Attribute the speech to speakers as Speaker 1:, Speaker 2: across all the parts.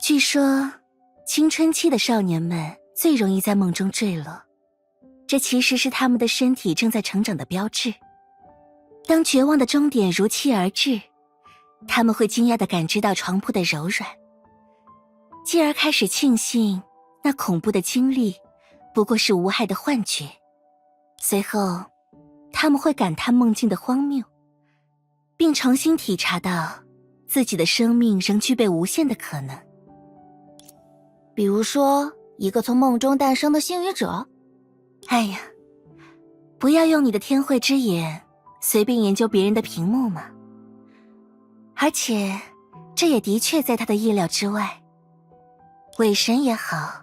Speaker 1: 据说，青春期的少年们最容易在梦中坠落，这其实是他们的身体正在成长的标志。当绝望的终点如期而至，他们会惊讶地感知到床铺的柔软，继而开始庆幸那恐怖的经历不过是无害的幻觉。随后，他们会感叹梦境的荒谬，并重新体察到自己的生命仍具备无限的可能。
Speaker 2: 比如说，一个从梦中诞生的幸运者。
Speaker 1: 哎呀，不要用你的天慧之眼随便研究别人的屏幕嘛。而且，这也的确在他的意料之外。鬼神也好，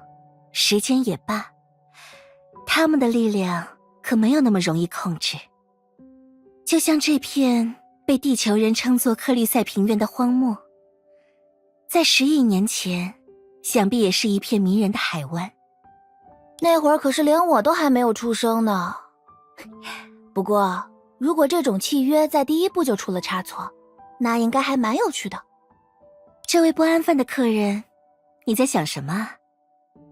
Speaker 1: 时间也罢，他们的力量可没有那么容易控制。就像这片被地球人称作克利塞平原的荒漠，在10亿年前，想必也是一片迷人的海湾。
Speaker 2: 那会儿可是连我都还没有出生呢。不过，如果这种契约在第一步就出了差错，那应该还蛮有趣的。
Speaker 1: 这位不安分的客人，你在想什么啊？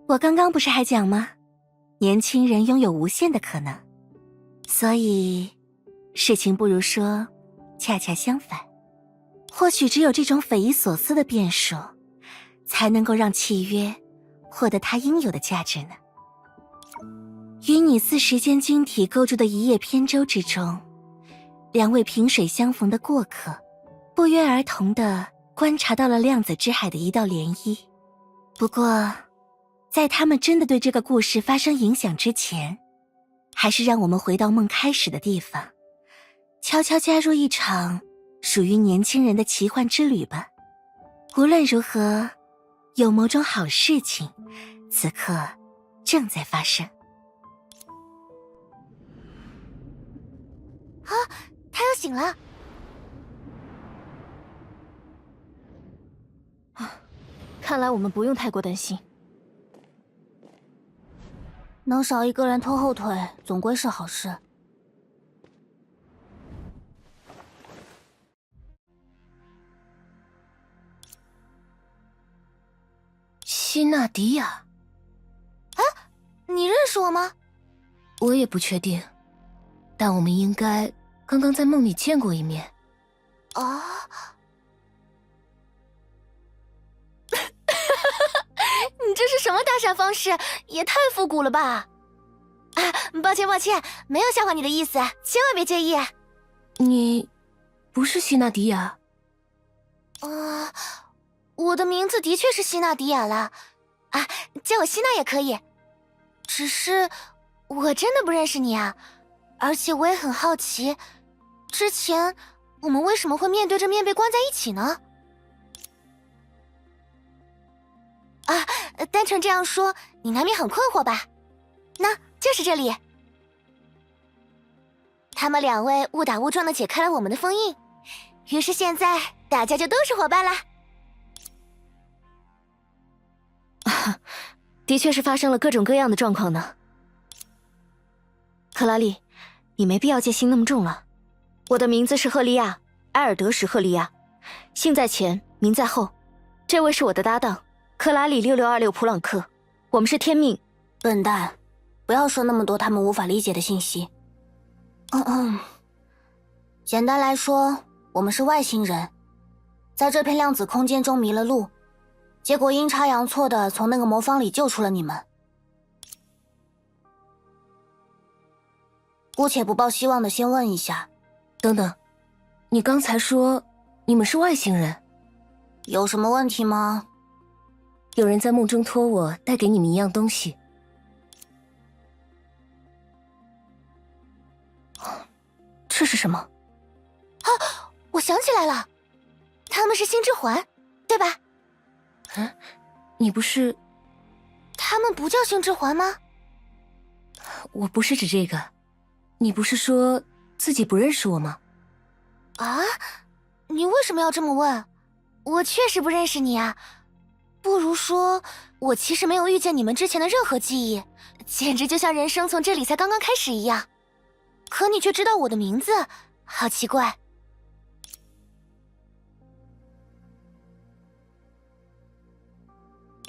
Speaker 1: 我刚刚不是还讲吗？年轻人拥有无限的可能。所以，事情不如说，恰恰相反。或许只有这种匪夷所思的变数，才能够让契约获得它应有的价值呢。与你似时间晶体构筑的一叶扁舟之中，两位萍水相逢的过客，不约而同地观察到了量子之海的一道涟漪。不过，在他们真的对这个故事发生影响之前，还是让我们回到梦开始的地方，悄悄加入一场属于年轻人的奇幻之旅吧。无论如何，有某种好事情，此刻正在发生。
Speaker 2: 啊，他又醒了。
Speaker 3: 看来我们不用太过担心。
Speaker 2: 能少一个人拖后腿，总归是好事。
Speaker 3: 希纳迪亚，
Speaker 2: 啊，你认识我吗？
Speaker 3: 我也不确定，但我们应该刚刚在梦里见过一面。
Speaker 2: 啊！你这是什么搭讪方式？也太复古了吧！啊，抱歉，没有笑话你的意思，千万别介意。
Speaker 3: 你不是希纳迪亚？
Speaker 2: 我的名字的确是希纳迪亚啦，啊，叫我希娜也可以。只是我真的不认识你啊，而且我也很好奇，之前我们为什么会面对着面被关在一起呢？啊，单纯这样说，你难免很困惑吧？那就是这里。他们两位误打误撞地解开了我们的封印，于是现在大家就都是伙伴啦。
Speaker 3: 的确是发生了各种各样的状况呢。克拉丽，你没必要戒心那么重了。我的名字是赫利亚，埃尔德什赫利亚，姓在前，名在后。这位是我的搭档，克拉里6626普朗克，我们是天命。
Speaker 2: 笨蛋，不要说那么多他们无法理解的信息。简单来说，我们是外星人，在这片量子空间中迷了路，结果阴差阳错的从那个魔方里救出了你们。姑且不抱希望的先问一下，
Speaker 3: 等等，你刚才说你们是外星人，
Speaker 2: 有什么问题吗？
Speaker 3: 有人在梦中托我带给你们一样东西。这是什么？
Speaker 2: 啊，我想起来了，他们是星之环，对吧？
Speaker 3: 你不是……
Speaker 2: 他们不叫星之环吗？
Speaker 3: 我不是指这个，你不是说自己不认识我吗？
Speaker 2: 啊，你为什么要这么问？我确实不认识你啊，不如说，我其实没有遇见你们之前的任何记忆，简直就像人生从这里才刚刚开始一样。可你却知道我的名字，好奇怪。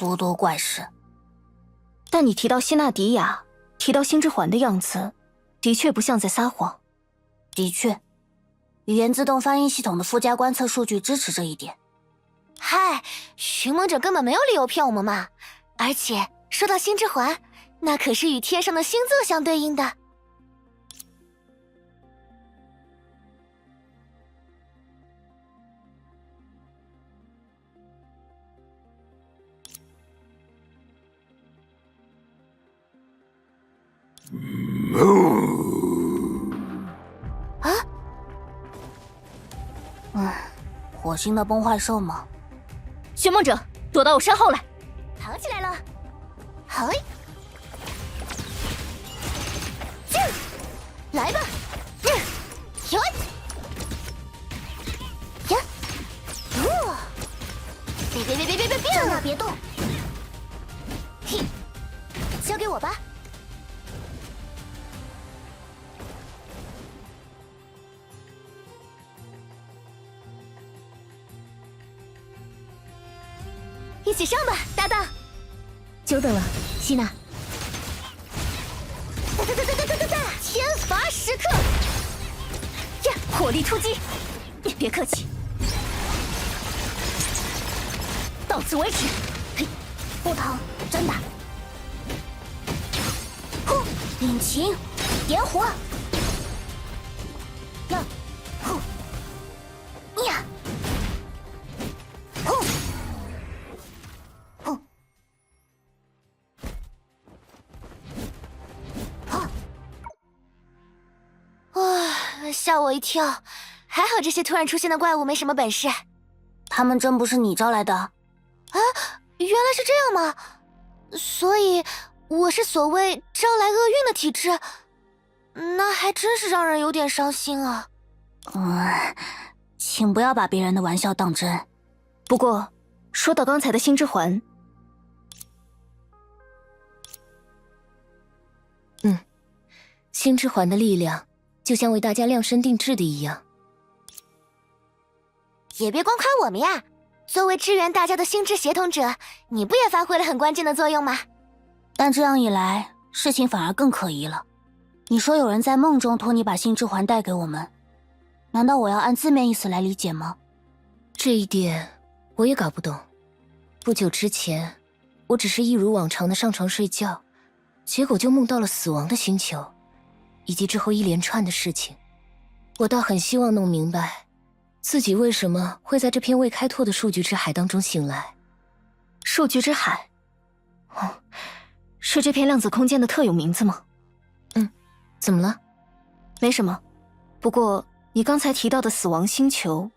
Speaker 2: 多多怪事。
Speaker 3: 但你提到希纳迪亚，提到星之环的样子，的确不像在撒谎。
Speaker 2: 的确，语言自动翻译系统的附加观测数据支持这一点。嗨，寻梦者根本没有理由骗我们嘛！而且说到星之环，那可是与天上的星座相对应的。火星的崩坏兽吗？
Speaker 3: 寻梦者，躲到我身后来！
Speaker 2: 跑起来了！好，来吧！哟呀！别！这那别动！嘿，交给我吧。一起上吧，搭档！
Speaker 3: 久等了，希娜。
Speaker 2: 天罚时刻！
Speaker 3: 呀，火力出击！别客气，到此为止。
Speaker 2: 嘿，不疼，真的。呼，引擎，点火！呀，呼，呀，呼。吓我一跳，还好这些突然出现的怪物没什么本事。他们真不是你招来的？啊，原来是这样吗？所以我是所谓招来厄运的体质，那还真是让人有点伤心啊。请不要把别人的玩笑当真。
Speaker 3: 不过，说到刚才的星之环，
Speaker 4: 星之环的力量就像为大家量身定制的一样。
Speaker 2: 也别光夸我们呀，作为支援大家的星之协同者，你不也发挥了很关键的作用吗？但这样一来，事情反而更可疑了。你说有人在梦中托你把星之环带给我们，难道我要按字面意思来理解吗？
Speaker 4: 这一点我也搞不懂。不久之前，我只是一如往常的上床睡觉，结果就梦到了死亡的星球，以及之后一连串的事情。我倒很希望弄明白，自己为什么会在这片未开拓的数据之海当中醒来。
Speaker 3: 数据之海，是这片量子空间的特有名字吗？
Speaker 4: 怎么了？
Speaker 3: 没什么。不过你刚才提到的死亡星球，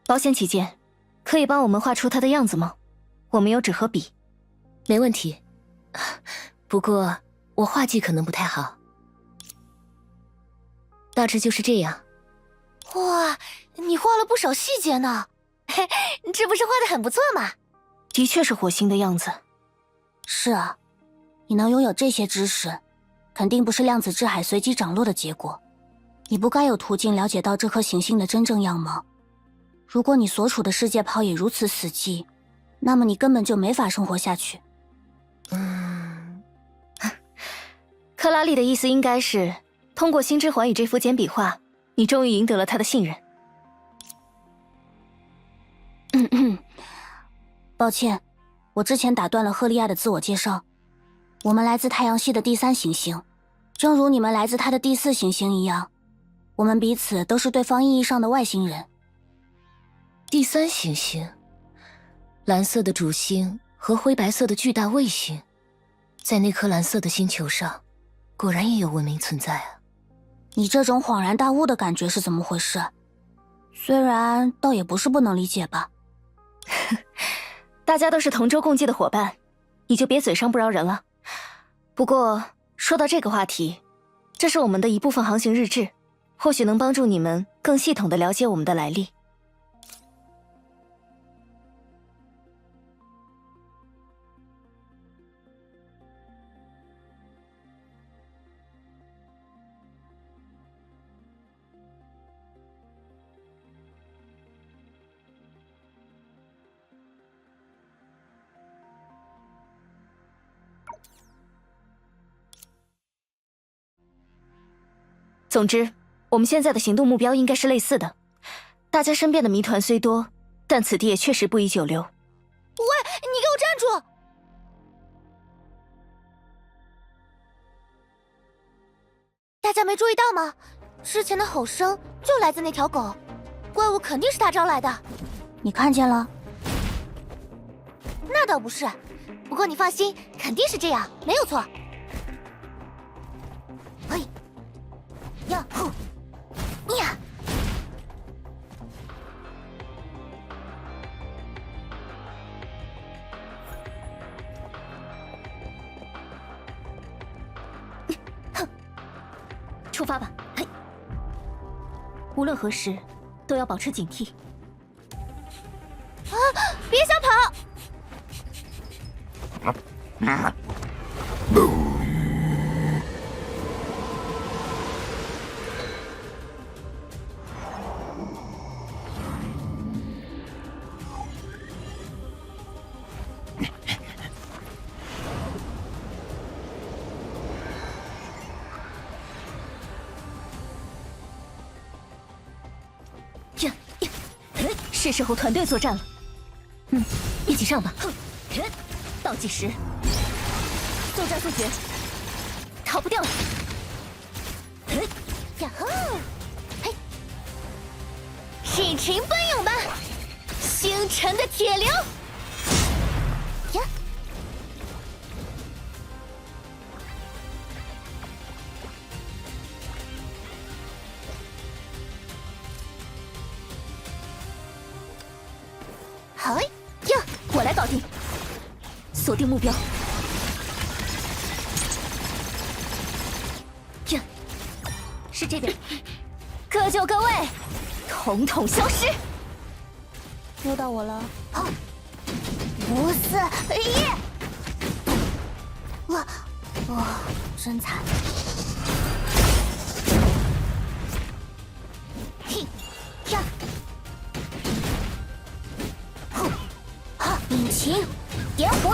Speaker 3: 保险起见，可以帮我们画出它的样子吗？我们有纸和笔。
Speaker 4: 没问题。不过我画技可能不太好。大致就是这样。
Speaker 2: 哇，你画了不少细节呢，嘿，这不是画得很不错吗？
Speaker 3: 的确是火星的样子。
Speaker 2: 是啊，你能拥有这些知识，肯定不是量子之海随机涨落的结果。你不该有途径了解到这颗行星的真正样貌。如果你所处的世界泡也如此死寂，那么你根本就没法生活下去。
Speaker 3: 克拉丽的意思应该是，通过星之环与这幅简笔画，你终于赢得了他的信任。
Speaker 2: 抱歉，我之前打断了赫利亚的自我介绍。我们来自太阳系的第3行星，正如你们来自它的第4行星一样，我们彼此都是对方意义上的外星人。
Speaker 4: 第3行星，蓝色的主星和灰白色的巨大卫星，在那颗蓝色的星球上，果然也有文明存在啊。
Speaker 2: 你这种恍然大悟的感觉是怎么回事？虽然倒也不是不能理解吧。
Speaker 3: 大家都是同舟共济的伙伴，你就别嘴上不饶人了。不过说到这个话题，这是我们的一部分航行日志，或许能帮助你们更系统地了解我们的来历。总之，我们现在的行动目标应该是类似的。大家身边的谜团虽多，但此地也确实不宜久留。喂，
Speaker 2: 你给我站住！大家没注意到吗？之前的吼声就来自那条狗，怪物肯定是他招来的。
Speaker 1: 你看见了？
Speaker 2: 那倒不是，不过你放心，肯定是这样，没有错。嘿，呀呼，呀！
Speaker 3: 出发吧！嘿，无论何时，都要保持警惕。
Speaker 2: 啊！别想跑！
Speaker 3: 是时候团队作战了。一起上吧。倒计时，速战速决，逃不掉了。
Speaker 2: 呀吼！嘿，尽情奔涌吧，星辰的铁流！呀！好呀，
Speaker 3: 我来搞定，锁定目标。呀，是这边，各就各位，统统消失。
Speaker 2: 溜到我了，好，不是，耶！哇，真惨！嘿，呀！引擎点火！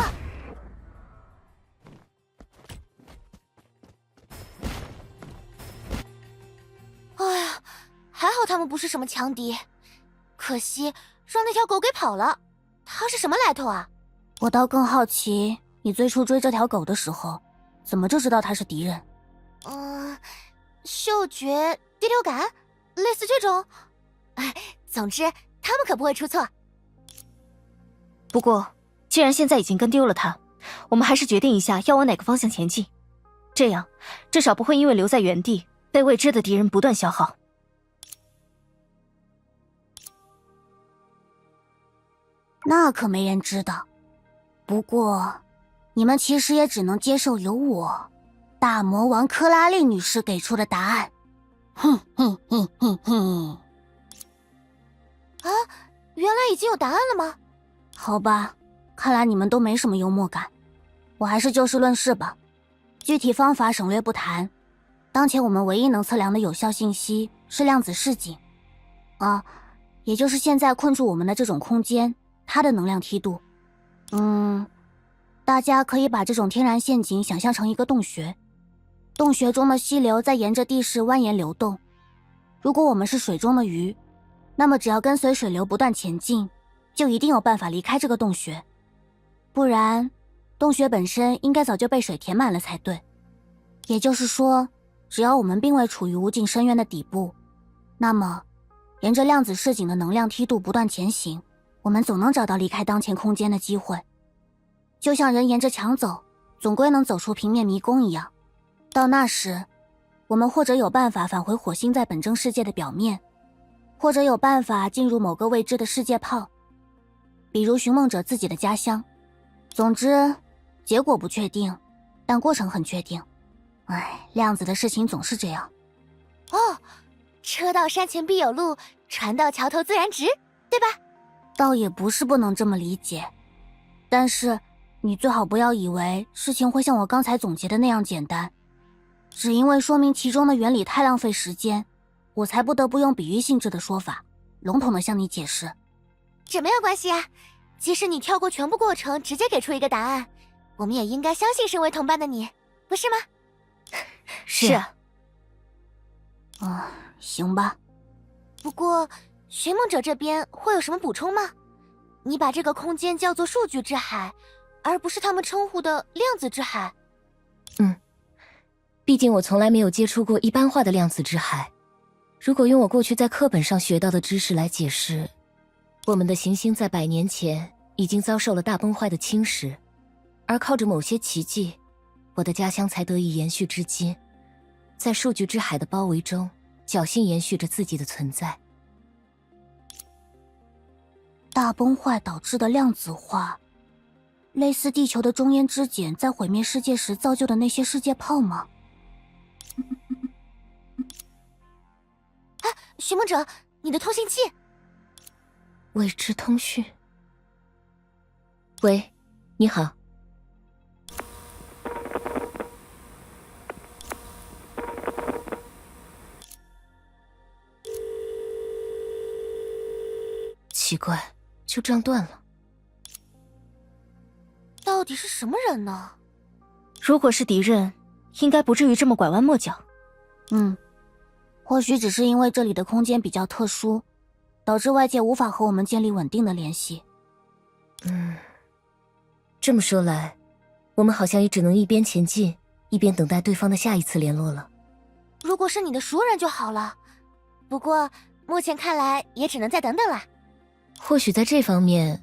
Speaker 2: 哎呀，还好他们不是什么强敌，可惜让那条狗给跑了。他是什么来头啊？
Speaker 1: 我倒更好奇，你最初追这条狗的时候，怎么就知道它是敌人？
Speaker 2: 嗅觉、第六感，类似这种。哎，总之他们可不会出错。
Speaker 3: 不过，既然现在已经跟丢了它，我们还是决定一下要往哪个方向前进，这样至少不会因为留在原地被未知的敌人不断消耗。
Speaker 1: 那可没人知道。不过，你们其实也只能接受由我，大魔王克拉丽女士给出的答案。哼哼哼哼哼！
Speaker 2: 啊，原来已经有答案了吗？
Speaker 1: 好吧，看来你们都没什么幽默感，我还是就事论事吧。具体方法省略不谈，当前我们唯一能测量的有效信息是量子市井，也就是现在困住我们的这种空间，它的能量梯度。大家可以把这种天然陷阱想象成一个洞穴，洞穴中的溪流在沿着地势蜿蜒流动。如果我们是水中的鱼，那么只要跟随水流不断前进，就一定有办法离开这个洞穴，不然洞穴本身应该早就被水填满了才对。也就是说，只要我们并未处于无尽深渊的底部，那么沿着量子市井的能量梯度不断前行，我们总能找到离开当前空间的机会。就像人沿着墙走，总归能走出平面迷宫一样。到那时，我们或者有办法返回火星在本征世界的表面，或者有办法进入某个未知的世界泡，比如寻梦者自己的家乡。总之，结果不确定，但过程很确定。量子的事情总是这样。
Speaker 2: 车到山前必有路，船到桥头自然直，对吧？
Speaker 1: 倒也不是不能这么理解，但是你最好不要以为事情会像我刚才总结的那样简单。只因为说明其中的原理太浪费时间，我才不得不用比喻性质的说法，笼统的向你解释。
Speaker 2: 这没有关系啊，即使你跳过全部过程，直接给出一个答案，我们也应该相信身为同伴的你，不是吗？
Speaker 3: 是啊。
Speaker 1: 行吧。
Speaker 2: 不过，寻梦者这边会有什么补充吗？你把这个空间叫做数据之海，而不是他们称呼的量子之海。
Speaker 4: 毕竟我从来没有接触过一般化的量子之海。如果用我过去在课本上学到的知识来解释，我们的行星在100年前已经遭受了大崩坏的侵蚀，而靠着某些奇迹，我的家乡才得以延续至今，在数据之海的包围中，侥幸延续着自己的存在。
Speaker 1: 大崩坏导致的量子化，类似地球的中烟之茧在毁灭世界时造就的那些世界泡吗？
Speaker 2: 寻梦者，你的通信器。
Speaker 4: 未知通讯。喂，你好。奇怪，就这样断了。
Speaker 2: 到底是什么人呢？
Speaker 3: 如果是敌人，应该不至于这么拐弯抹角。
Speaker 1: 或许只是因为这里的空间比较特殊，导致外界无法和我们建立稳定的联系。
Speaker 4: 这么说来，我们好像也只能一边前进，一边等待对方的下一次联络了。
Speaker 2: 如果是你的熟人就好了，不过目前看来也只能再等等了。
Speaker 4: 或许在这方面，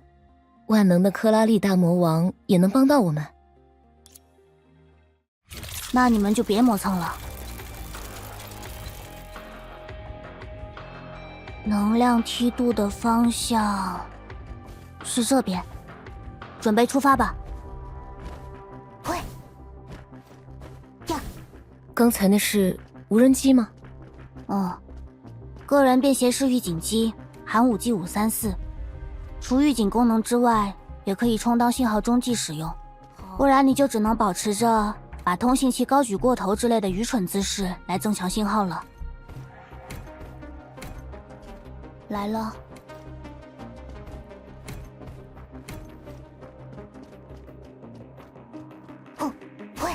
Speaker 4: 万能的科拉利大魔王也能帮到我们。
Speaker 1: 那你们就别磨蹭了。能量梯度的方向是这边，准备出发吧。
Speaker 2: 喂，呀，
Speaker 4: 刚才那是无人机吗？
Speaker 1: 个人便携式预警机，寒武纪534。除预警功能之外，也可以充当信号中继使用，不然你就只能保持着把通信器高举过头之类的愚蠢姿势来增强信号了。来了。
Speaker 2: 喂，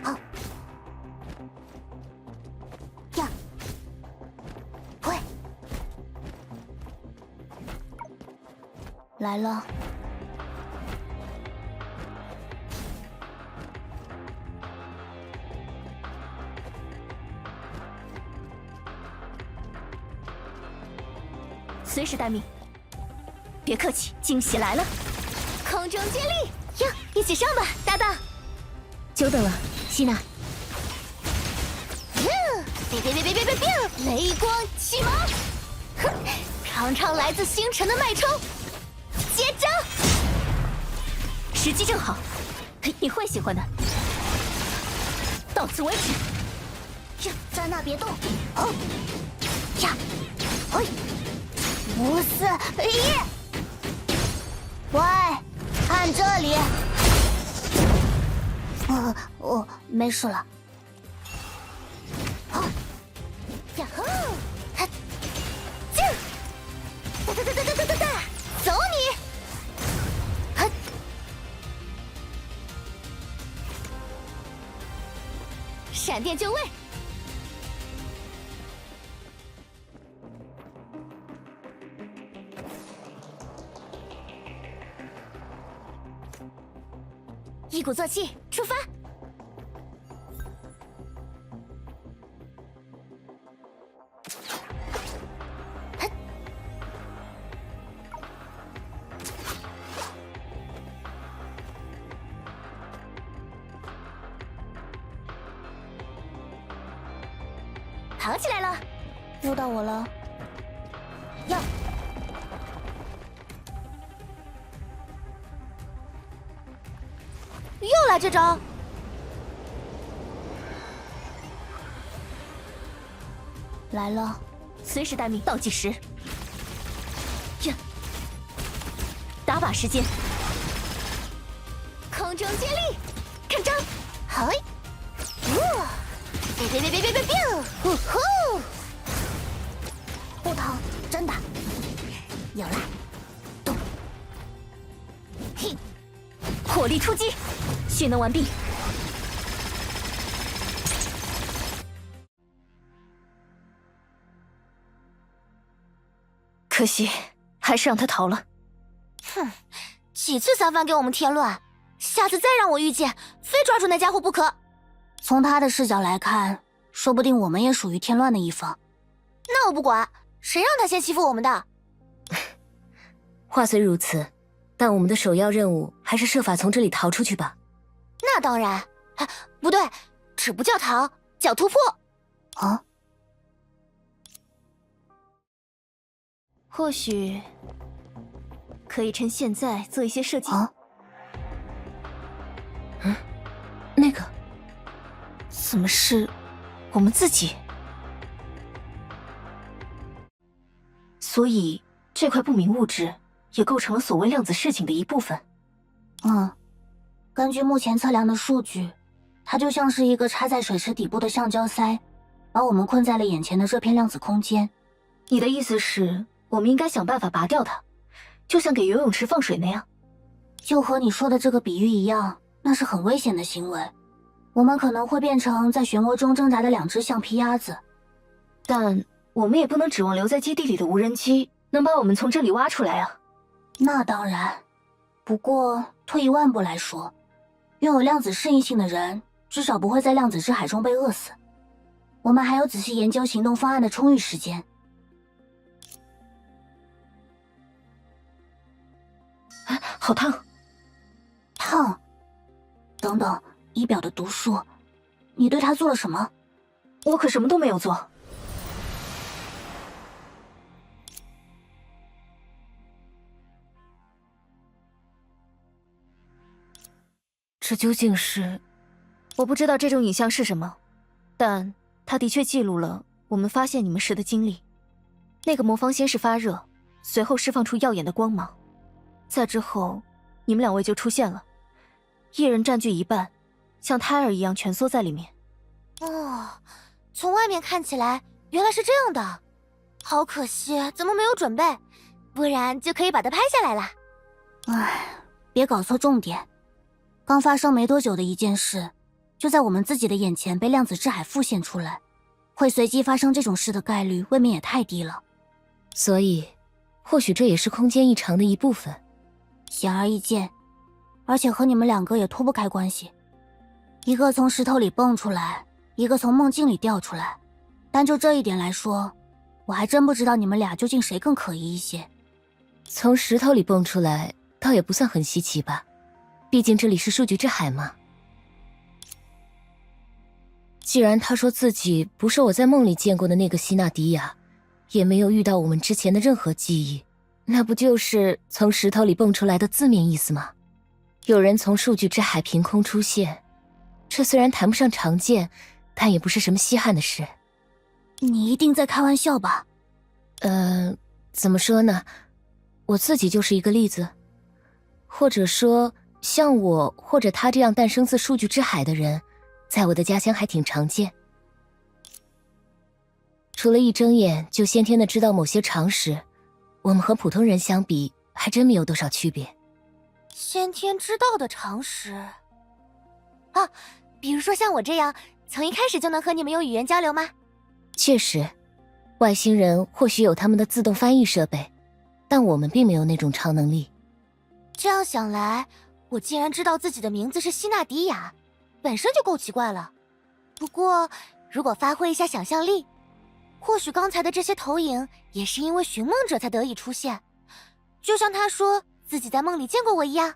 Speaker 2: 好，呀，喂，
Speaker 1: 来了。
Speaker 3: 随时待命，别客气，惊喜来了！
Speaker 2: 空中接力呀，一起上吧，搭档！
Speaker 4: 久等了，希娜。
Speaker 2: 别！雷光起芒！哼，尝尝来自星辰的脉冲！接招！
Speaker 3: 时机正好，你会喜欢的。到此为止。
Speaker 2: 呀，在那别动！哦，呀，嘿，5、4、1！喂，看这里！
Speaker 1: 没事了。
Speaker 2: 呀吼！哈，进！哒！走你！哈！闪电就位！一鼓作气，出发！跑起来了！
Speaker 1: 又到我了。
Speaker 2: 要！又来这招！
Speaker 1: 来了，
Speaker 3: 随时待命，倒计时。呀，打靶时间。
Speaker 2: 空中接力，看招！嘿，哇！别！呼呼！
Speaker 1: 不疼，真的。
Speaker 2: 有了，
Speaker 3: 动！嘿，火力出击，蓄能完毕。可惜还是让他逃了。
Speaker 2: 哼，几次三番给我们添乱，下次再让我遇见，非抓住那家伙不可。
Speaker 1: 从他的视角来看，说不定我们也属于添乱的一方。
Speaker 2: 那我不管，谁让他先欺负我们的？
Speaker 4: 话虽如此，但我们的首要任务还是设法从这里逃出去吧。
Speaker 2: 那当然，不对，这不叫逃，叫突破。
Speaker 1: 啊？
Speaker 3: 或许可以趁现在做一些设计。
Speaker 1: 啊？
Speaker 4: 那个，
Speaker 1: 怎么是我们自己？
Speaker 3: 所以这块不明物质也构成了所谓量子事情的一部分。
Speaker 1: 根据目前测量的数据，它就像是一个插在水池底部的橡胶塞，把我们困在了眼前的这片量子空间。
Speaker 3: 你的意思是，我们应该想办法拔掉它，就像给游泳池放水那样？
Speaker 1: 就和你说的这个比喻一样，那是很危险的行为。我们可能会变成在漩涡中挣扎的2只橡皮鸭子。
Speaker 3: 但我们也不能指望留在基地里的无人机能把我们从这里挖出来啊。
Speaker 1: 那当然，不过退一万步来说，拥有量子适应性的人至少不会在量子之海中被饿死。我们还有仔细研究行动方案的充裕时间。
Speaker 3: 好烫！
Speaker 1: 烫！等等，仪表的读数，你对它做了什么？
Speaker 3: 我可什么都没有做。
Speaker 4: 这究竟是……
Speaker 3: 我不知道这种影像是什么，但它的确记录了我们发现你们时的经历。那个魔方先是发热，随后释放出耀眼的光芒，在之后，你们2位就出现了，一人占据一半，像胎儿一样蜷缩在里面。
Speaker 2: 哦，从外面看起来原来是这样的，好可惜，怎么没有准备？不然就可以把它拍下来了。
Speaker 1: 唉，别搞错重点。刚发生没多久的一件事，就在我们自己的眼前被量子之海复现出来，会随机发生这种事的概率未免也太低了。
Speaker 4: 所以，或许这也是空间异常的一部分。
Speaker 1: 显而易见，而且和你们2个也脱不开关系。一个从石头里蹦出来，一个从梦境里掉出来。单就这一点来说，我还真不知道你们俩究竟谁更可疑一些。
Speaker 4: 从石头里蹦出来，倒也不算很稀奇吧。毕竟这里是数据之海嘛。既然他说自己不是我在梦里见过的那个希纳迪亚，也没有遇到我们之前的任何记忆，那不就是从石头里蹦出来的字面意思吗？有人从数据之海凭空出现，这虽然谈不上常见，但也不是什么稀罕的事。
Speaker 1: 你一定在开玩笑吧？
Speaker 4: 怎么说呢？我自己就是一个例子。或者说，像我或者他这样诞生自数据之海的人，在我的家乡还挺常见。除了一睁眼就先天的知道某些常识，我们和普通人相比，还真没有多少区别。
Speaker 2: 先天知道的常识啊，比如说像我这样，从一开始就能和你们用语言交流吗？
Speaker 4: 确实，外星人或许有他们的自动翻译设备，但我们并没有那种超能力。
Speaker 2: 这样想来，我竟然知道自己的名字是希纳迪亚，本身就够奇怪了。不过，如果发挥一下想象力，或许刚才的这些投影也是因为寻梦者才得以出现，就像他说自己在梦里见过我一样。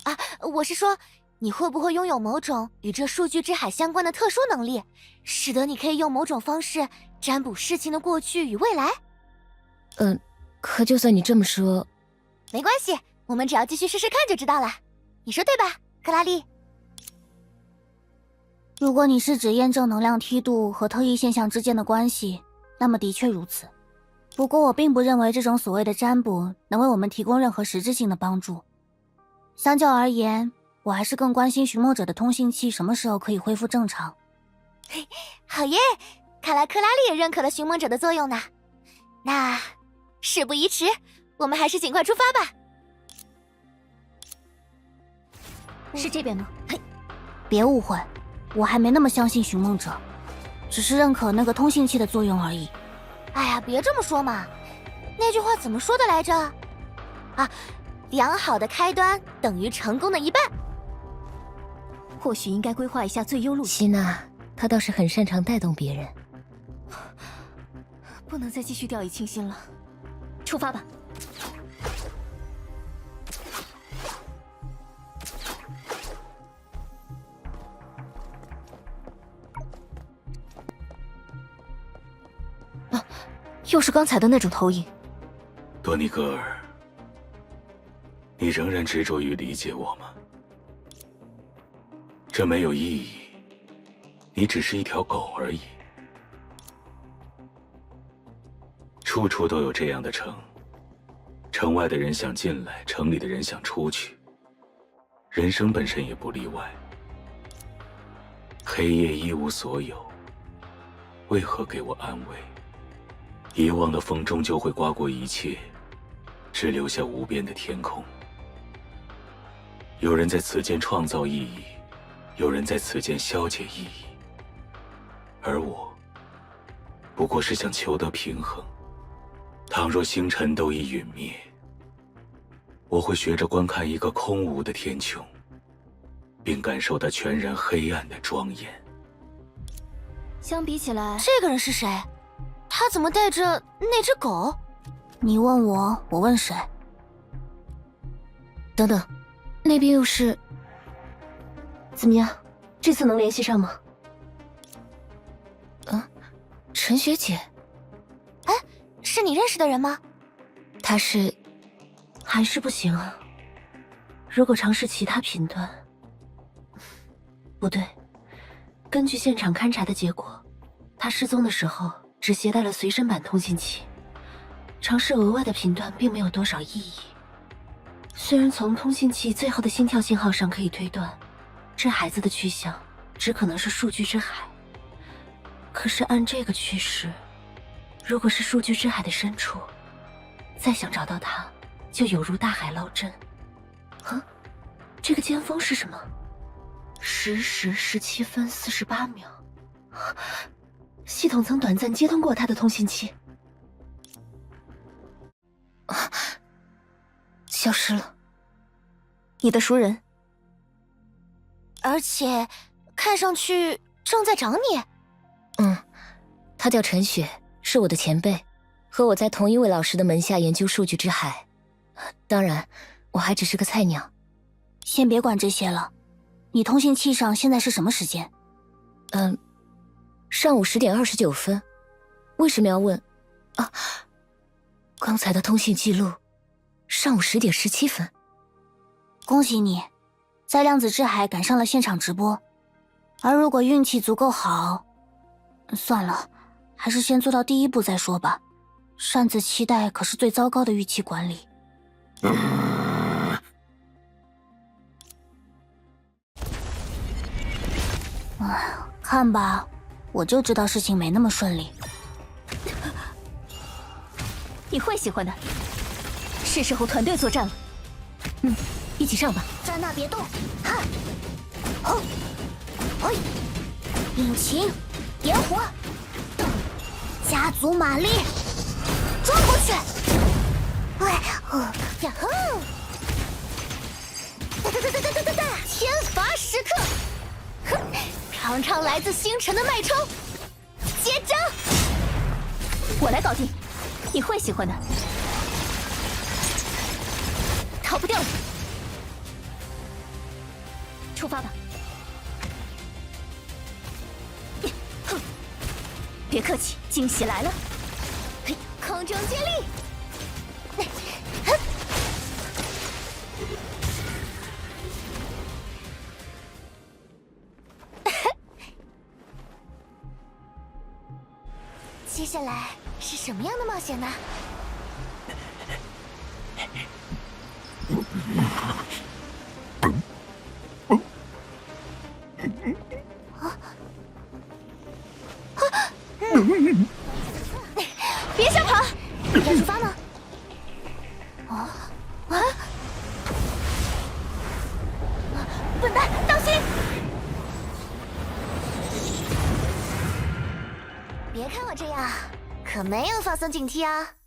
Speaker 2: 啊，我是说，你会不会拥有某种与这数据之海相关的特殊能力，使得你可以用某种方式占卜事情的过去与未来？
Speaker 4: 可就算你这么说，
Speaker 2: 没关系，我们只要继续试试看就知道了。你说对吧，克拉丽？
Speaker 1: 如果你是指验证能量梯度和特异现象之间的关系，那么的确如此。不过我并不认为这种所谓的占卜能为我们提供任何实质性的帮助。相较而言，我还是更关心寻梦者的通信器什么时候可以恢复正常。
Speaker 2: 好耶，看来克拉丽也认可了寻梦者的作用呢。那事不宜迟，我们还是尽快出发吧。
Speaker 3: 是这边吗？
Speaker 1: 别误会，我还没那么相信寻梦者，只是认可那个通信器的作用而已。
Speaker 2: 哎呀，别这么说嘛，那句话怎么说的来着？啊，良好的开端等于成功的一半。
Speaker 3: 或许应该规划一下最优路线。
Speaker 4: 希娜，她倒是很擅长带动别人。
Speaker 3: 不能再继续掉以轻心了，出发吧。啊，又是刚才的那种投影。
Speaker 5: 多尼格尔，你仍然执着于理解我吗？这没有意义，你只是一条狗而已。处处都有这样的城，城外的人想进来，城里的人想出去，人生本身也不例外。黑夜一无所有，为何给我安慰？遗忘的风终究会刮过一切，只留下无边的天空。有人在此间创造意义，有人在此间消解意义，而我不过是想求得平衡。倘若星辰都已陨灭，我会学着观看一个空无的天穹，并感受它全然黑暗的庄严。
Speaker 3: 相比起来，
Speaker 2: 这个人是谁？他怎么带着那只狗？你问我，我问谁？
Speaker 4: 等等，那边又是……
Speaker 3: 怎么样？这次能联系上吗？
Speaker 4: 陈学姐。
Speaker 2: 是你认识的人吗？
Speaker 4: 她是……
Speaker 6: 还是不行啊。如果尝试其他频段，不对，根据现场勘查的结果，他失踪的时候只携带了随身版通信器，尝试额外的频段并没有多少意义。虽然从通信器最后的心跳信号上可以推断，这孩子的去向只可能是数据之海，可是按这个趋势，如果是数据之海的深处，再想找到他，就有如大海捞针。这个尖峰是什么？10时17分48秒。系统曾短暂接通过他的通信器，
Speaker 4: 消失了。
Speaker 3: 你的熟人，
Speaker 2: 而且看上去正在找你。
Speaker 4: 他叫陈雪，是我的前辈，和我在同一位老师的门下研究数据之海。当然，我还只是个菜鸟。
Speaker 2: 先别管这些了，你通信器上现在是什么时间？
Speaker 4: 上午10点29分。为什么要问？刚才的通信记录，上午10点17分。
Speaker 2: 恭喜你，在量子之海赶上了现场直播。而如果运气足够好，算了，还是先做到第一步再说吧。擅自期待可是最糟糕的预期管理。看吧，我就知道事情没那么顺利。
Speaker 3: 你会喜欢的。是时候团队作战了。一起上吧。
Speaker 2: 站那别动！哈！引擎，点火，加足马力，撞过去！呀哼！天罚时刻！哼，尝尝来自星辰的脉冲，接招！
Speaker 3: 我来搞定。你会喜欢的。逃不掉了。出发吧。哼，别客气，惊喜来了。
Speaker 2: 嘿，空中接力！接下来是什么样的冒险呢？别想跑！要出发吗？笨蛋，当心！别看我这样，可没有放松警惕啊。